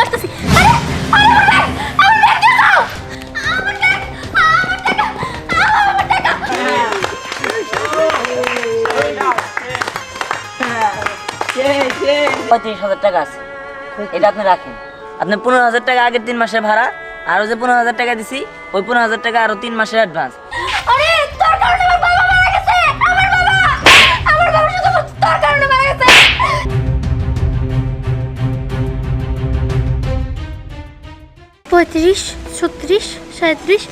আসতেছি। আরে আমার ব্যাগ দিয়ে দাও। আমার ব্যাগ, আমার টাকা, আমার টাকা। 35,000 টাকা আছে, এটা আপনি রাখেন। আপনি 15,000 টাকা আগের 3 মাসের ভাড়া, আরো যে 15,000 টাকা দিছি ওই 15,000 টাকা আরো 3 মাসের অ্যাডভান্স। আরে তোর কারণে আমার বাবা মারা গেছে। আমার বাবা শুধু তোর কারণে মারা গেছে। 35, 36, 37,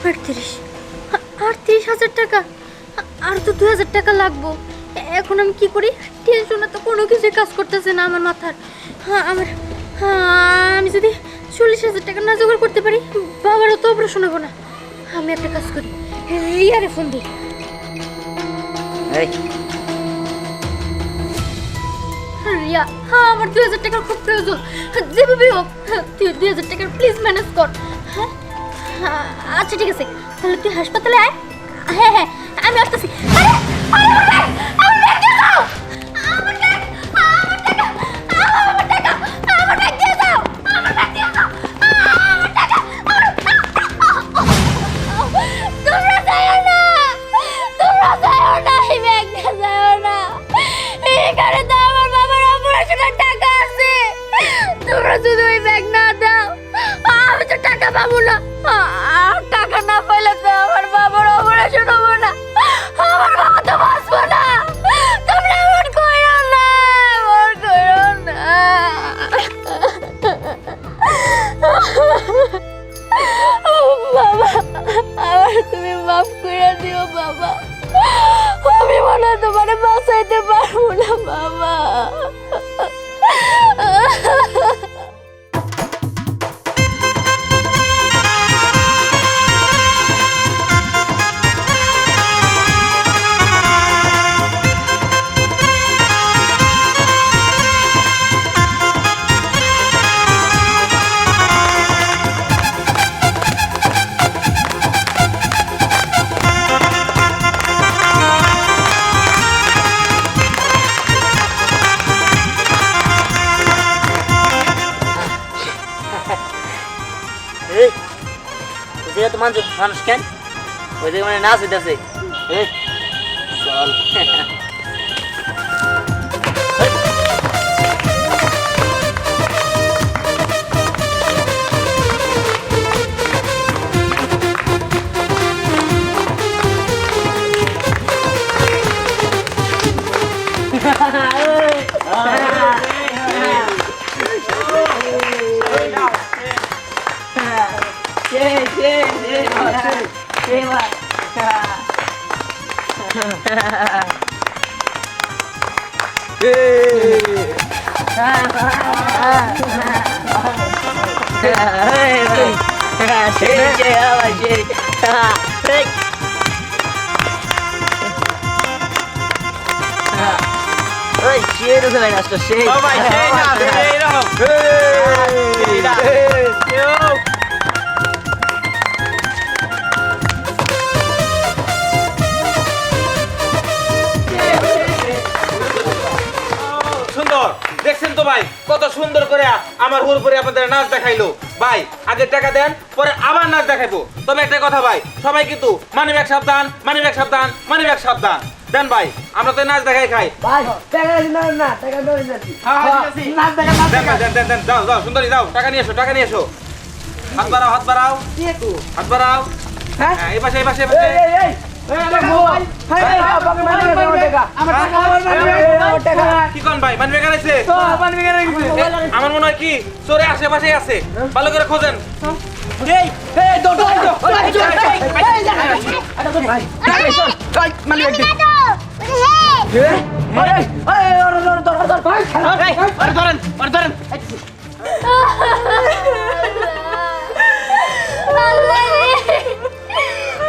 38, 38,000 টাকা। আর তো 2,000 টাকা লাগবো। এখন আমি কি করি? টেনশনে তো কোনো কিছুই কাজ করতেছে না আমার মাথার। আমি যদি 40,000 টাকা না জোগাড় করতে পারি, বাবারও তো অপারেশন হবো না। আমি একটা কাজ করি, রিয়ারে ফোন দিই। এই রিয়া, আমার 2,000 টাকার খুব প্রয়োজন। যেভাবে হোক তুই 2,000 টাকার প্লিজ ম্যানেজ কর। হ্যাঁ, আচ্ছা ঠিক আছে, তাহলে তুই হাসপাতালে আয়। হ্যাঁ হ্যাঁ, আমি আসতেছি। আরে আমার ব্যাগ, আমার ব্যাগ দিয়ে দাও। আমার ব্যাগ, আমার টাকা, আমার টাকা, আমার ব্যাগ দিয়ে দাও। আমার ব্যাগ দিয়ে দাও। আমার টাকা, তোমরা যাও না, তোমরা যাও না, এই ব্যাগ নিয়ে যাও না। এখানে তো আমার বাবার অপারেশনের টাকা আছে। তোমরা যদি ওই ব্যাগ না দাও, আমি তো টাকা পাবো না। টাকা না পাইলে তো আমার বাবার অপারেশন হবো না। আমার বাবা তো বাঁচবো না। তোমরা এমন করো না, এমন করো না। বাবা, আমার তুমি মাফ করে দিও বাবা। আমি মনে হয় তোমার বাঁচাইতে পারবো না বাবা। বুঝে তো মানুষ কেন ওই দিকে মানে নাচ হইতেছে। চল দেখছেন তো ভাই কত সুন্দর করে আমার হুর করে আপনাদের নাচ দেখাইলো। ভাই আগে টাকা দেন, পরে আবার নাচ দেখাইবো। তবে একটা কথা ভাই, সবাই কিন্তু মানিব্যাগ সাবধান, মানিব্যাগ সাবধান, মানিব্যাগ সাবধান দেন ভাই। আমরা তো নাচ দেখাই খাই ভাই। টাকা না টাকা ধরে যাচ্ছি। নাচ দেখা দেন দেন দেন, যাও যাও সুন্দরী যাও, টাকা নিয়ে এসো, টাকা নিয়ে এসো। হাত বাড়াও, হাত বাড়াও, হাত বাড়াও। হ্যাঁ এই পাশে, এই পাশে, এই পাশে। কি কোন ভাই মানিব্যাগ আনাইছে? আমার মনে হয় কি চোরে আশেপাশে আছে, ভালো করে খোঁজেন।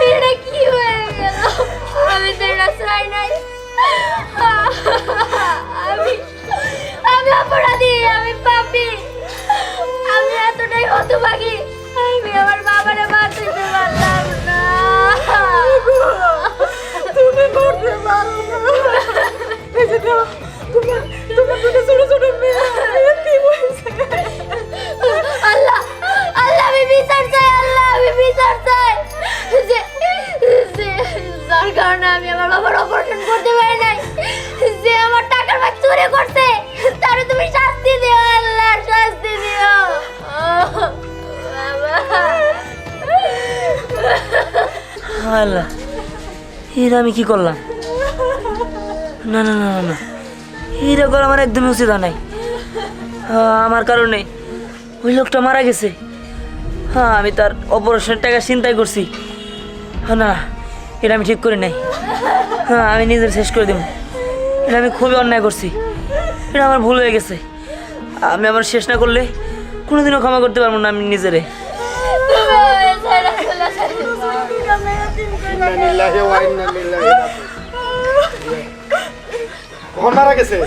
এটা কি হয়ে গেল? আমি তো এটা চাই নাই। আমি অপরাধী, আমি পাপী, আমি এতটাই হতভাগী। আমি আমার বাবারে বাঁচাইতে পারলাম না। তুমি করতে পারো না। এই যে তোমার দুটো ছোট ছোট মেয়ে কি হয়েছে? আল্লাহ, এরা আমি কি করলাম? না না না না না, এটা করা আমার একদমই উচিত হয় নাই। আমার কারণে ওই লোকটা মারা গেছে। হ্যাঁ, আমি তার অপারেশনের টাকা চিন্তাই করছি। না, এটা আমি ঠিক করি নাই। হ্যাঁ, আমি নিজের শেষ করে দেব। এটা আমি খুবই অন্যায় করছি। এটা আমার ভুল হয়ে গেছে। আমি আমার শেষ না করলে কোনোদিনও ক্ষমা করতে পারবো না আমি নিজেরে। তুমি ওই ছেড়ে চলে যাচ্ছো। ইন্না লিল্লাহি ওয়া ইন্না ইলাইহি রাজিউন। কখন মারা গেছে?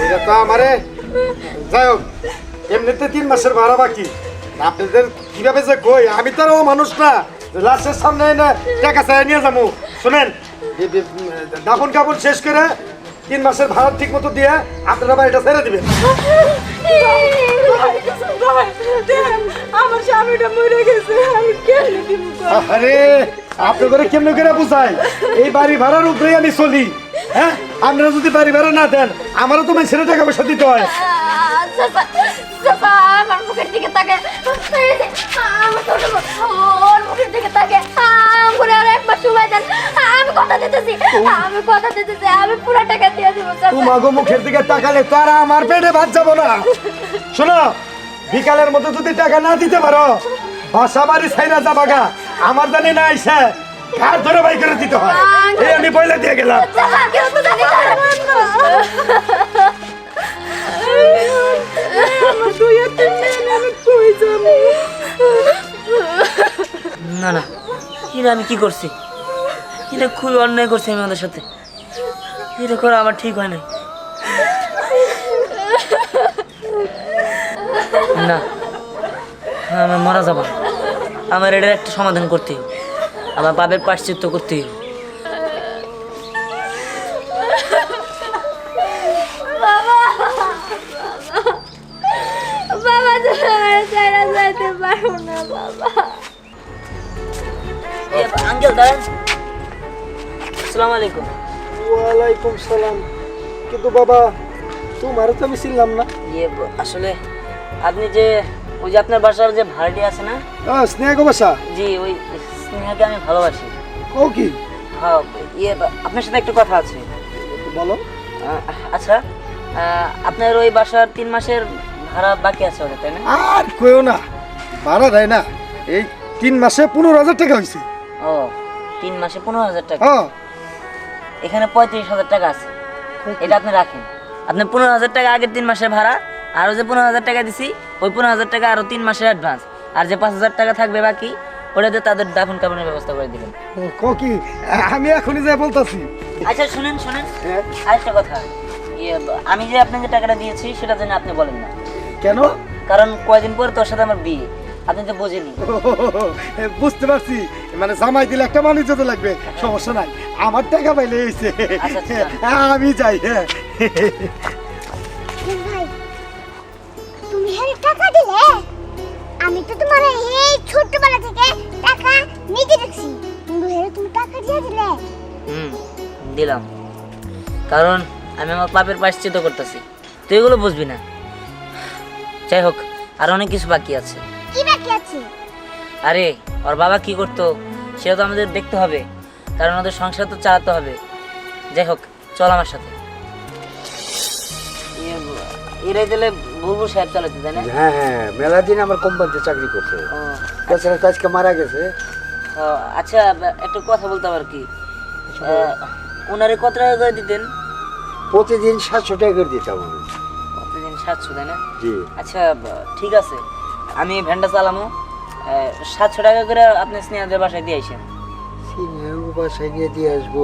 ওইটা তো আমারে যাই হোক, এমনিতে 3 মাসের ভাড়া বাকি। আপনাদের কিভাবে যে কই, আমি তো আর ও মানুষ না লাশের সামনে এনে টাকা চাই নিয়ে যাবো। শোনেন, দাফন কাপড় শেষ করে 3 মাসের ভাড়া ঠিক মতো দিয়ে আপনারা বাড়িটা ছেড়ে দিবেন। আমার স্বামীটা মরে গেছে, আমি কেমনে দিব? আরে আপনার করে কেমন করে বুঝাই? এই বাড়ি ভাড়ার উপরেই আমি চলি। হ্যাঁ, আপনারা যদি বাড়ি ভাড়া না দেন আমারও তো ছেড়ে টাকা পয়সা দিতে হয়। আমার মুখের দিকে তাকে, আমার ছোট বোন, ওর মুখের দিকে তাকে, করে আর একবার সময় দেন। আমি কথা দিতেছি, আমি পুরো টাকা দিয়ে দিব। তোমাগো মুখের দিকে তাকালে তো আর আমার পেটে ভাত যাবো না। শোনো, বিকালের মতো যদি টাকা না দিতে পারো বাসা বাড়ি ছাইরা যাবা গা। আমার জানি না আইসা ঘাট ধরে বাই করে দিতে হয়। এই আমি বইলে দিয়ে গেলাম। কেউ তো জানি আমার 2-3 দিন আমি কই যাব? না না, এটা আমি কি করছি? এটা খুবই অন্যায় করছি আমি আমাদের সাথে। এটা করা আমার ঠিক হয় নাই। না, আমার মারা যাব না। আমার এটার একটা সমাধান করতে হবে। আমার বাপের প্রায়শ্চিত্ত করতে হবে। বাবা, তুমি আমার ছেড়ে যেতে পারো না বাবা। আঙ্কেল দাঁড়ান। আসসালামু আলাইকুম। ওয়ালাইকুম সালাম। কিন্তু বাবা, তোমার তো আমি চিনলাম না। আসলে আপনি যে ওই যে আপনার বাসার যে ভাড়াটি আছে না? স্নেহ বাসা? জি, ওই স্নেহাকে আমি ভালোবাসি। ও কি? হ্যাঁ, আপনার সাথে একটু কথা আছে। বলো। আচ্ছা, আপনার ওই বাসার 3 মাসের ভাড়া বাকি আছে ওদের, তাই না? আর কইও না, ভাড়া দেয় না। এই 3 মাসে 15,000 টাকা হয়েছে। ও, 3 মাসে 15,000 টাকা। হ্যাঁ, এখানে 35,000 টাকা আছে। এটা আপনি রাখেন। আপনি 15,000 টাকা আগের 3 মাসের ভাড়া, আরও যে 15,000 টাকা দিছি ওই 15,000 টাকা আরও 3 মাসের অ্যাডভান্স, আর যে 5,000 টাকা থাকবে বাকি ওটাতে তাদের দাফন কাফনের ব্যবস্থা করে দিবেন। কি আমি এখনই যাই বলতাছি। আচ্ছা শুনেন, আরেকটা কথা, আমি যে আপনাকে টাকাটা দিয়েছি সেটা যেন আপনি বলেন না। কেন? কারণ কয়দিন পর তোর সাথে আমার বিয়ে, আপনি তো বোঝেনি। বুঝতে পারছি, মানে জামাই দিলে একটা মানুষ যেতে লাগবে। সমস্যা নাই, আমার টাকা পাইলে হয়েছে। আচ্ছা। আমি যাই। হ্যাঁ, ভাই, তুমি হ্যাঁ টাকা দিলে? আমি তো তোমার এই ছোটবেলা থেকে টাকা নিতে দেখছি, কিন্তু হ্যাঁ তুমি টাকা দিয়ে দিলে? দিলাম, কারণ আমি আমার পাপের প্রায়শ্চিত্ত করতেছি। তুই এগুলো বুঝবি না। যাই হোক, আর অনেক কিছু বাকি আছে। কি বাকি আছে? আরে ওর বাবা কি করতো সেটা তো আমাদের দেখতে হবে, কারণ ওদের সংসার তো চালাতে হবে। যাই হোক, চল আমার সাথে। এরাই দিলে বুলবুল সাহেব চালাতে, তাই না? হ্যাঁ, মেলা দিন আমার কোম্পানিতে চাকরি করছে। ও, তাছাড়া তো আজকে মারা গেছে। আচ্ছা, একটু কথা বলতে পার কি, ওনারে কত টাকা করে দিতেন? প্রতিদিন 700 টাকা করে দিতাম আমি। প্রতিদিন 700, তাই না? জি। আচ্ছা ঠিক আছে, আমি ভ্যানটা চালামো। 700 টাকা করে আপনি স্নেহাদের বাসায় দিয়ে আসেন। বাসায় গিয়ে দিয়ে আসবো।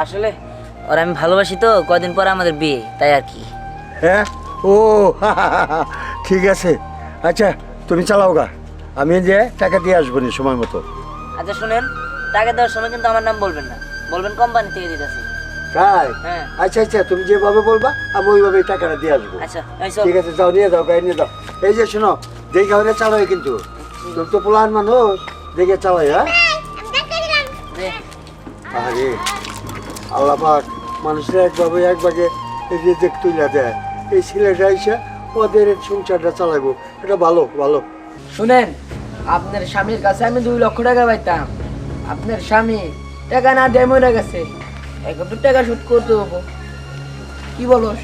আসলে ওরা আমি ভালোবাসি তো, কদিন পর আমাদের বিয়ে, তাই আর কি। হ্যাঁ, ও ঠিক আছে। আচ্ছা তুমি চালাও গা, আমি যে টাকা দিয়ে আসবো নি সময় মতো। আচ্ছা শুনেন, টাকা দেওয়ার সময় কিন্তু আমার নাম বলবেন না, বলবেন কোম্পানি থেকে দিতেছি। তাই? হ্যাঁ। আচ্ছা, তুমি যেভাবে বলবা আমি ওইভাবে টাকাটা দিয়ে আসবো। আচ্ছা, এই চল। ঠিক আছে, যাও নিয়ে যাও, গাড়ি নিয়ে যাও। এই যে শোনো, দেখে হলে চালাই কিন্তু, তুমি তো পোলান মানুষ, দেখে চালাই। হ্যাঁ, আমি টাকা দিলাম। দে। আরে আল্লাহ পাক মানুষের একভাবে একভাগে রেজেক তুলে দেয়। এই ছেলেটা এসে ওদের সংসারটা চালাবো, এটা ভালো ভালো। শুনেন, আপনার স্বামীর কাছে আমি 2 লক্ষ টাকা পাইতাম, আপনার স্বামী টাকা না দিয়ে মরে গেছে, এখন তো টাকা শোধ করতে হবো, কি বলস?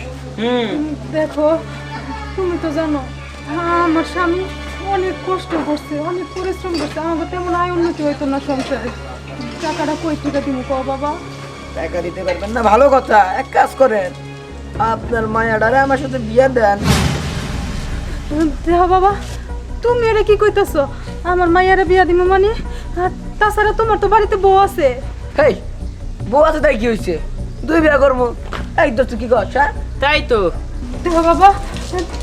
দেখো, তুমি তো জানো আমার স্বামী অনেক কষ্ট করছে, অনেক পরিশ্রম করছে, আমাকে তেমন আয় উন্নতি হইতো না সংসারে। টাকাটা কই থেকে দিব কও বাবা? টাকা দিতে পারবেন না, ভালো কথা, এক কাজ করেন, আপনার মায়াডারে আমার সাথে বিয়ে দেন। দেহ বাবা, তুমি এটা কি কইতাছো? আমার মাইয়ারে বিয়া দিব মানে? আর তাছাড়া তোমার তো বাড়িতে বউ আছে। হেই, বউ আছে তাই কি হয়েছে, 2 বিয়ে করবো, এই তো তুই কি করছ? তাই তো। দেহ বাবা,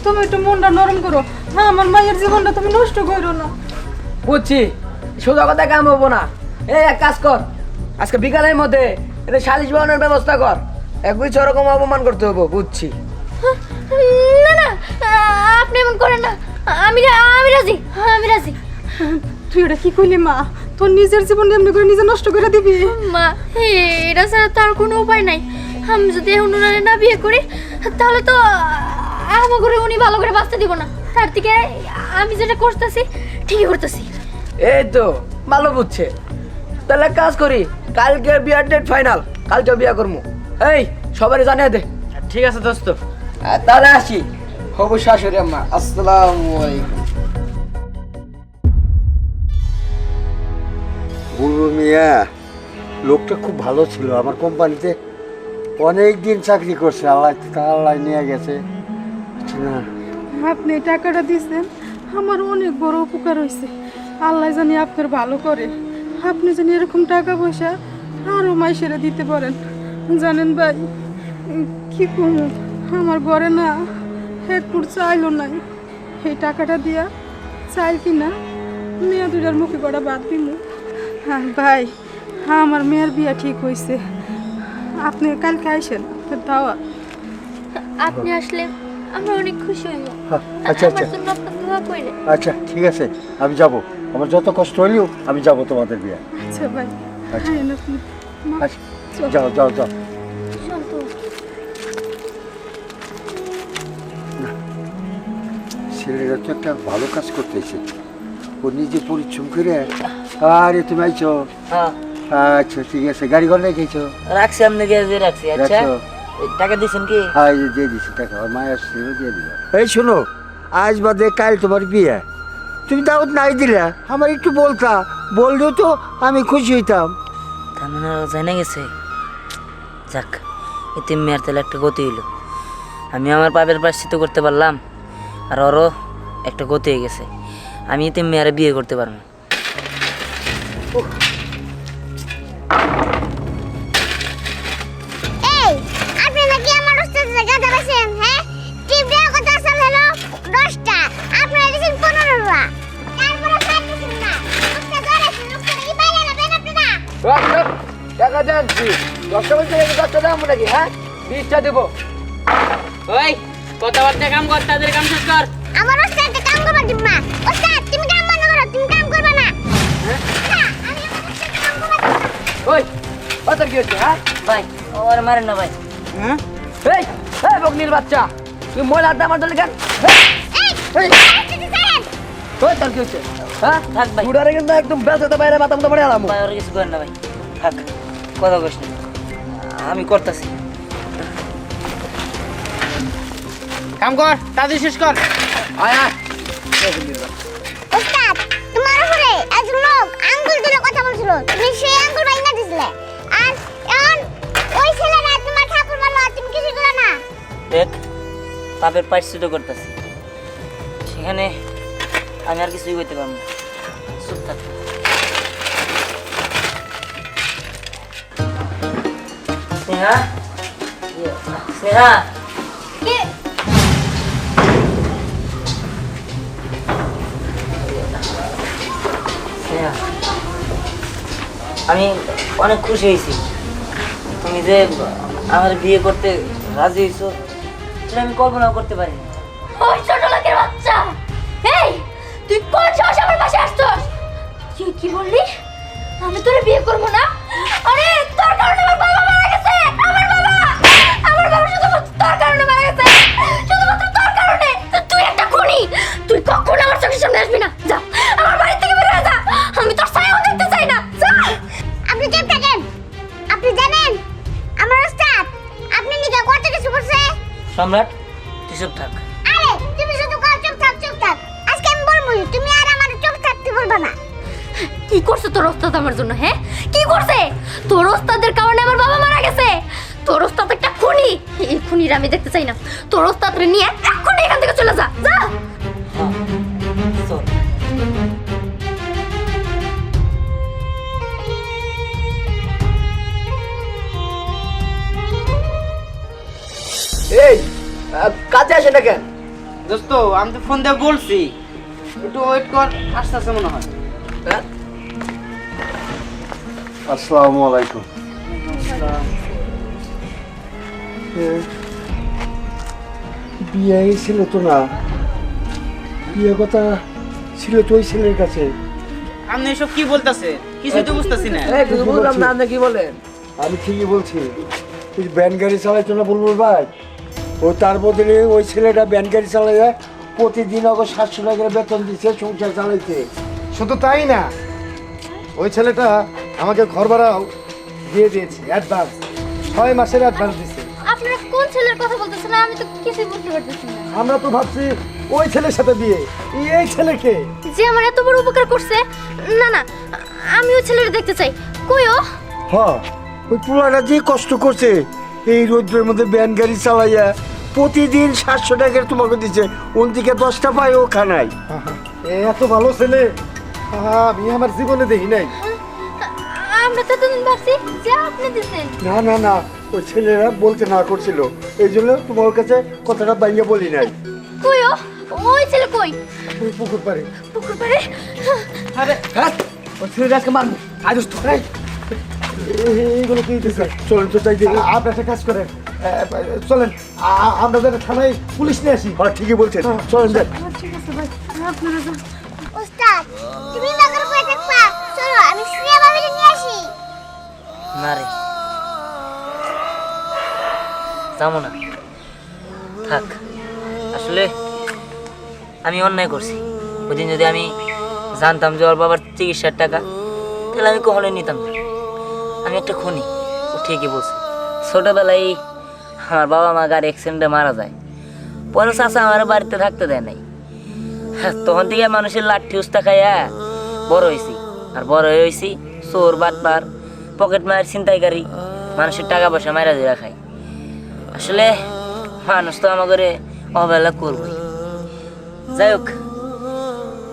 তুমি একটু মনটা নরম করো, হ্যাঁ আমার মায়ের জীবনটা তুমি নষ্ট করো না। বুঝছি, সোজা কথা কাম হবো না। এই এক কাজ কর, আজকে বিকালের মধ্যে এটা সালিশ বানানোর ব্যবস্থা কর, একই রকম অপমান করতে হবো, বুঝছি। না না, আপনি এমন করেন না, আমি রাজি, আমি রাজি। তুই এটা কি কইলি মা? তোর নিজের জীবন এমনি করে নিজে নষ্ট করে দিবি? মা, এটা ছাড়া তার কোনো উপায় নাই। আমি যদি এখন ওনারে না বিয়ে করি, তাহলে তো আমার ঘরে উনি ভালো করে বাঁচতে দিব না। তার থেকে আমি যেটা করতেছি ঠিকই করতেছি। এই তো ভালো বুঝছে, তাহলে এক কাজ করি, কালকে বিয়ার ডেট ফাইনাল, কালকে বিয়া করবো। এই সবাই জানিয়ে দে। ঠিক আছে দোস্ত, তাহলে আসি। হবু শাশুড়ি আম্মা, আসসালামু আলাইকুম। বুড়ো মিয়া লোকটা খুব ভালো ছিল, আমার কোম্পানিতে অনেক দিন চাকরি করছে, আল্লাহ আল্লাহ নিয়ে গেছে। আচ্ছা না, আপনি টাকাটা দিয়েছেন, আমার অনেক বড় উপকার হয়েছে। আল্লাহ জানি আপনার ভালো করে, আপনি জানি এরকম টাকা পয়সা আরও মাইসেরা দিতে পারেন। জানেন ভাই, কি করবো, আমার ঘরে না এক ফুট চাইলো নাই। এই টাকাটা দিয়া চাইল কিনা মেয়ে 2টার মুখে কটা বাদ দিব। হ্যাঁ ভাই, হ্যাঁ আমার মেয়ের বিয়া ঠিক হয়েছে। আপনি কালকে আইসেন, আপনার দাওয়াত। আপনি আসলে আমরা অনেক খুশি হইব। আচ্ছা আচ্ছা আমার জন্য আপনার দোয়া কইরে। আচ্ছা ঠিক আছে, আমি যাব, আমার যত কষ্ট হলেও আমি যাব তোমাদের বিয়ে। আচ্ছা ভাই, আচ্ছা। আইন আপনি। মা, আচ্ছা যাও যাও যাও। শান্ত। ছেলেরা তো একটা ভালো কাজ করতেছে, ও নিজে পরিশ্রম করে। আরে তুমি আইছো? হ্যাঁ আচ্ছা ঠিক আছে, গাড়ি ঘর রেখেছো? রাখছি, আপনি গ্যাসে রাখছি। আচ্ছা, রাখছো? এই টাকা দিয়েছেন কি? হ্যাঁ এই যে দিয়ে দিচ্ছি টাকা, আমার মায়ের আসছিল দিয়ে দিল। এই শোনো, আজ বাদে কাল তোমার বিয়ে, তুমি দাওয়াত নাই দিলে আমার একটু বলতা, বললেও তো আমি খুশি হইতাম। তার মানে ও জানে গেছে। যাক, এতে মেয়ের তাহলে একটা গতি হইলো, আমি আমার পাপের প্রায়শ্চিত্ত করতে পারলাম, আর ওরও একটা গতি হয়ে গেছে, আমি এতে মেয়েরা বিয়ে করতে পারবো। এই, আপনি নাকি আমার ওস্তাদের গাধা বেছেন? হ্যাঁ, টিপ দেওয়ার কথা আসল হলো 10টা, আপনারা দিয়েছেন 15টা। তারপরে খাইতেছেন না, ওস্তাদ ধরেছেন, ওস্তাদ কি বাইরে নেবেন আপনারা? টাকা জানছি, 10টা বলতে 10টা দাম নাকি? হ্যাঁ, 20টা দেবো। ওই কথাবার্তা কাম কর, তাদের কাম শেষ কর। আমার ওস্তাদকে কাম করবা দিব না। ওস্তাদ তুমি কাম বন্ধ করো, তুমি কাম করবা না। না, আমি আমার ওস্তাদকে কাম করবা দিব না। ওই তোর কি হচ্ছে? হ্যাঁ ভাই, ওর মারেন না ভাই। হ্যাঁ এই এই বকনির বাচ্চা, তুই ময়লা আড্ডা মারতে কেন? এই, ওস্তাদ ছাড়েন। ওই তোর কি হচ্ছে? হ্যাঁ থাক ভাই, বুড়ারে কিন্তু একদম বেলতে বাইরে মাথা মতো পড়ে আলাম ভাই। আর কিছু করেন না ভাই, থাক, কথা কইস না, আমি করতেছি। কাম কর, তাদের শেষ কর। আয় আয়। ওস্তাদ, তোমার উপরে একজন লোক আঙ্গুল তুলে কথা বলছিল, তুমি সেই আঙ্গুল ভাঙা দিছিলে। আর এখন ওই ছেলেরা তোমার ঠাকুর বললো, আর তুমি কিছু দিলে না। দেখ, পাপের প্রায়শ্চিত্ত করতেছি, সেখানে আমি আর কিছুই করতে পারবো না, চুপ থাক। স্নেহা, স্নেহা, কে? স্নেহা, আমি অনেক খুশি হয়েছি, তুমি যে আমার বিয়ে করতে রাজি হয়েছো, সেটা আমি কল্পনাও করতে পারিনি। ওই ছোট লোকের বাচ্চা, এই তুই কোন সাহসে আমার পাশে আসছস? তুই কি বললি? আমি তোরে বিয়ে করবো না? আরে তোর কারণে আমার বাবা মারা গেছে, আমার বাবা শুধুমাত্র তোর কারণে মারা গেছে, শুধুমাত্র তোর কারণে। সম্রাট তুই চুপ থাক। আরে তুমি শুধু কও চুপ থাক চুপ থাক। আজকে আমি বলবো তুমি আর আমার চুপ থাকতে বলবা না। কি করছে তোর ওস্তাদ আমার জন্য? হ্যাঁ, কি করছে? তোর ওস্তাদের কারণে আমার বাবা মারা গেছে। তোর ওস্তাদ একটা খুনি। এই খুনির আমি দেখতে চাই না। তোর ওস্তাদরে নিয়ে এক্ষুনি এখান থেকে চলে যা, যা। হ্যাঁ, চল। এই কাজে আসে না কেন? দোস্ত আমি তো ফোন দিয়ে বলছি একটু ওয়েট কর, আস্তে আস্তে মনে হয়। আসসালামু আলাইকুম। বিয়ে ছিল তো না, বিয়ে কথা ছিল তো ওই ছেলের কাছে। আপনি এসব কি বলতেছে? কিছুই তো বুঝতেছি না। এই কিছু বুঝলাম না, আপনি কি বলেন? আমি ঠিকই বলছি। তুই ব্যান গাড়ি চালাইতো না বুলবুল ভাই, ও তার বদলে ওই ছেলেটা ব্যান গাড়ি চালাইয়া প্রতিদিন ওকে 700 টাকা করে বেতন দিচ্ছে সংসার চালাইতে। শুধু তাই না, ওই ছেলেটা আমাকে ঘর ভাড়াও দিয়ে দিয়েছে অ্যাডভান্স, 6 মাসের অ্যাডভান্স দিয়েছে। আপনারা কোন ছেলের কথা বলতেছেন? আমি তো কিছুই বুঝতে পারতেছি না। আমরা তো ভাবছি ওই ছেলের সাথে বিয়ে। এই ছেলেকে যে আমার এত বড় উপকার করছে। না না, আমি ওই ছেলের দেখতে চাই। কই ও? হ্যাঁ, ওই পোলাটা যে কষ্ট করছে এই রোদ্রের মধ্যে ব্যান গাড়ি চালাইয়া প্রতিদিন 700 টাকা তোমাকে দিচ্ছে, ওদিকে 10টা পায় ও খানায়। এত ভালো ছেলে আমি আমার জীবনে দেখি নাই। আমরা তো এতদিন ভাবছি যে আপনি দিচ্ছেন। না না না, ওই ছেলেরা বলতে না করছিল, এই জন্য তোমার কাছে কথাটা বাইরে বলি নাই। কই ও? ওই ছেলে কই? ওই পুকুর পাড়ে। পুকুর পাড়ে? আরে হ্যাঁ, ওই ছেলেটা আজকে মারবো। আজ দোস্ত এইগুলো কি দিচ্ছে? চলেন তো তাই দেখি। আপনি একটা কাজ করেন, চলেন আমরা যেন থানায় পুলিশ নিয়ে আসি। হ্যাঁ ঠিকই বলছেন, চলেন যাই। ঠিক আছে ভাই, আপনারা যান। ওস্তাদ তুমি নগর কই থাকবা? চলো আমি শ্রেয়া ভাবিকে নিয়ে আসি। না রে, যাবো না, থাক। আসলে আমি অন্যায় করছি। ওইদিন যদি আমি জানতাম যে ওর বাবার চিকিৎসার টাকা, তাহলে আমি কখনোই নিতাম না। আমি একটা খুনি, ও ঠিকই বলছে। ছোটোবেলায় আমার বাবা মা গাড়ি অ্যাক্সিডেন্টে মারা যায়, পরে চাচা আমার বাড়িতে থাকতে দেয় নাই। তখন থেকে মানুষের লাঠি উস্তা খাইয়া বড় হয়েছি। আর বড় হয়েছি চোর বাটপার পকেট মায়ের ছিনতাইকারী, মানুষের টাকা পয়সা মারা দিয়ে খায়। আসলে মানুষ তো আমাকে অবহেলা করবই। যাই হোক,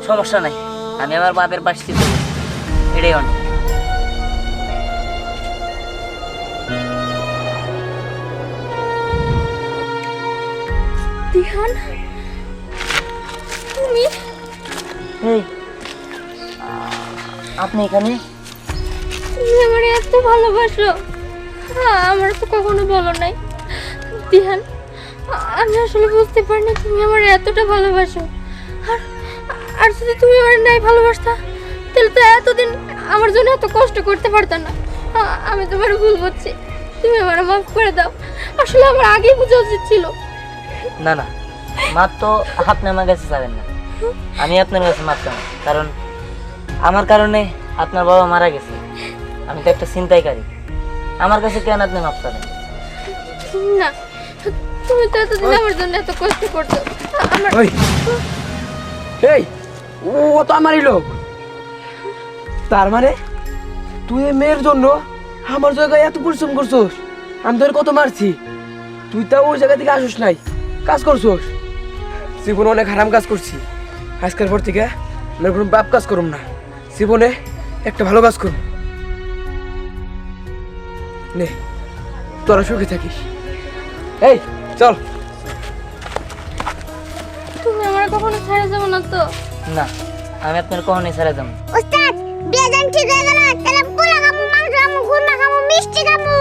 সমস্যা নাই, আমি আমার বাপের পাশে ছিল, এটাই অনেক। দিহান, তুমি? এই, আপনি এখানে? তুমি আমার এত ভালোবাসো, আমার তো কখনো বলো নাই। দিহান, আমি আসলে বুঝতে পারিনি তুমি আমার এতটা ভালোবাসো। আর আর যদি তুমি আমার নাই ভালোবাসতা, তাহলে তো এতদিন আমার জন্য এত কষ্ট করতে পারতাম না। আমি তোমার ভুল বুঝছি, তুমি আমার মাফ করে দাও। আসলে আমার আগেই বোঝা উচিত ছিল। না না, মাপ তো আপনি আমার কাছে চাবেন না, আমি আপনার কাছে মাপ চাই। কারণ আমার কারণে আপনার বাবা মারা গেছে, আমি তো একটা ছিনতাইকারী। আমার কাছে কেন আপনি মাপ চাবেন? না, তুমি তো এতদিন আমার জন্য এত কষ্ট করছো। আমার ওই এই ও তো আমারই লোক। তার মানে তুই এই মেয়ের জন্য আমার জায়গায় এত পরিশ্রম করছোস, আমি তোর কত মারছি, তুই তো ওই জায়গা থেকে আসিস নাই, কাজ করছোস। জীবনে অনেক হারাম কাজ করছি, আজকের পর থেকে আমি কোনো বাপ কাজ করুম না, জীবনে একটা ভালো কাজ করুম। নে তোরা সুখে থাকিস। এই চল। তুমি আমার কখনো ছেড়ে যাবো না তো? না, আমি আপনার কখনোই ছেড়ে যাবো না। ওস্তাদ বিয়ে যখন ঠিক হয়ে গেল, তাহলে পোলা খাবো, মাংস খাবো, খুরমা খাবো, মিষ্টি খাবো।